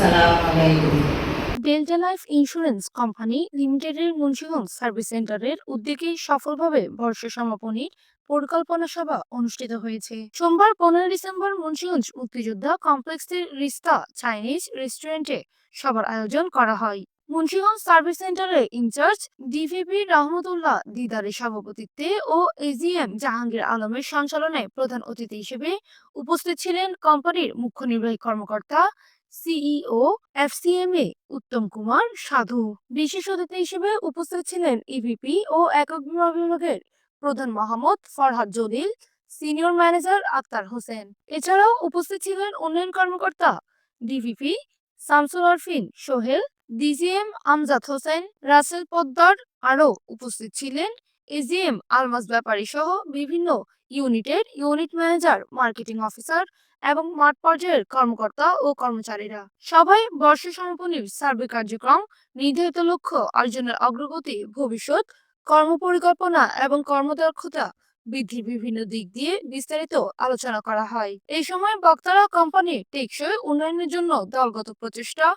আসসালামু আলাইকুম। Delta life insurance company লিমিটেডের মুন্সিগঞ্জ সার্ভিস সেন্টারের উদ্যোগে সফলভাবে বর্ষ সমাপনী পরিকল্পনা সভা অনুষ্ঠিত হয়েছে। সোমবার 15 ডিসেম্বর মুন্সিগঞ্জ মুক্তিযোদ্ধা কমপ্লেক্সের রিস্তা চাইনিজ রেস্টুরেন্টে সভার আয়োজন করা হয়। মুন্সিগঞ্জ সার্ভিস সেন্টারের ইনচার্জ ডিভিপি রহমতুল্লাহ দিদারের সভাপতিত্বে ও এজিএম জাহাঙ্গীর আলমের সঞ্চালনায় প্রধান অতিথি হিসেবে উপস্থিত ছিলেন কোম্পানির মুখ্য নির্বাহী কর্মকর্তা সিইও এফসিএমএ উত্তম কুমার সাধু। বিশেষ অতিথি হিসেবে উপস্থিত ছিলেন ইভিপি ও একক বিমা বিভাগের প্রধান মোহাম্মদ ফরহাদ জলিল, সিনিয়র ম্যানেজার আক্তার হোসেন। এছাড়াও উপস্থিত ছিলেন উন্নয়ন কর্মকর্তা ডিভিপি শামসুল আরফিন সোহেল, ডিজিএম আমজাদ হোসেন, রাসেল পদ্মার। আরও উপস্থিত ছিলেন এজিএম আলমাস ব্যাপারী সহ বিভিন্ন ইউনিটের ইউনিট ম্যানেজার, মার্কেটিং অফিসার এবং মাঠ পর্যায়ের কর্মকর্তা ও কর্মচারীরা। সভায় বর্ষ সমাপনীর সার্ভে কার্যক্রম, নির্ধারিত লক্ষ্য অর্জনের অগ্রগতি, ভবিষ্যৎ কর্মপরিকল্পনা এবং কর্মদক্ষতা বৃদ্ধির বিভিন্ন দিক দিয়ে বিস্তারিত আলোচনা করা হয়। এই সময় বক্তারা কোম্পানির টেকসই উন্নয়নের জন্য দলগত প্রচেষ্টা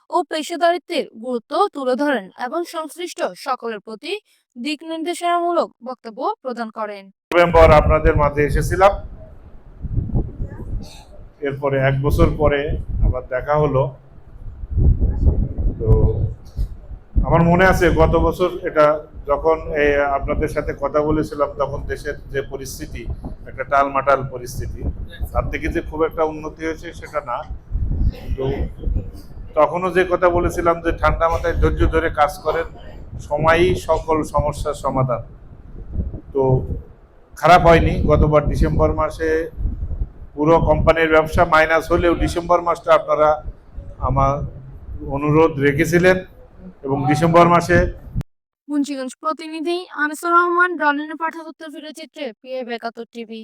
ও পেশাদারিত্বের গুরুত্ব তুলে ধরেন এবং সংশ্লিষ্ট সকলের প্রতি দিক নির্দেশনামূলক বক্তব্য প্রদান করেন। নভেম্বর আপনাদের মাঝে এসেছিলাম, এরপরে 1 বছর পরে আবার দেখা হলো। তো আমার মনে আছে গত বছর এটা যখন আপনাদের সাথে কথা বলেছিলাম, তখন দেশের যে পরিস্থিতি, একটা টালমাটাল পরিস্থিতি, তার থেকে যে খুব একটা উন্নতি হয়েছে সেটা না। তো তখনও যে কথা বলেছিলাম যে ঠান্ডা মাথায় ধৈর্য ধরে কাজ করেন, সময়ই সকল সমস্যার সমাধান। তো খারাপ হয়নি। গতবার ডিসেম্বর মাসে পুরো কোম্পানির ব্যবসা মাইনাস হলেও ডিসেম্বর মাসটা আপনারা আমার অনুরোধ রেখেছিলেন এবং ডিসেম্বর মাসে। মুন্সিগঞ্জ প্রতিনিধি আনিসুর রহমান, রনিনের পাঠাতত্ত্ব ভিডিওচিত্রে PA 71 টিভি।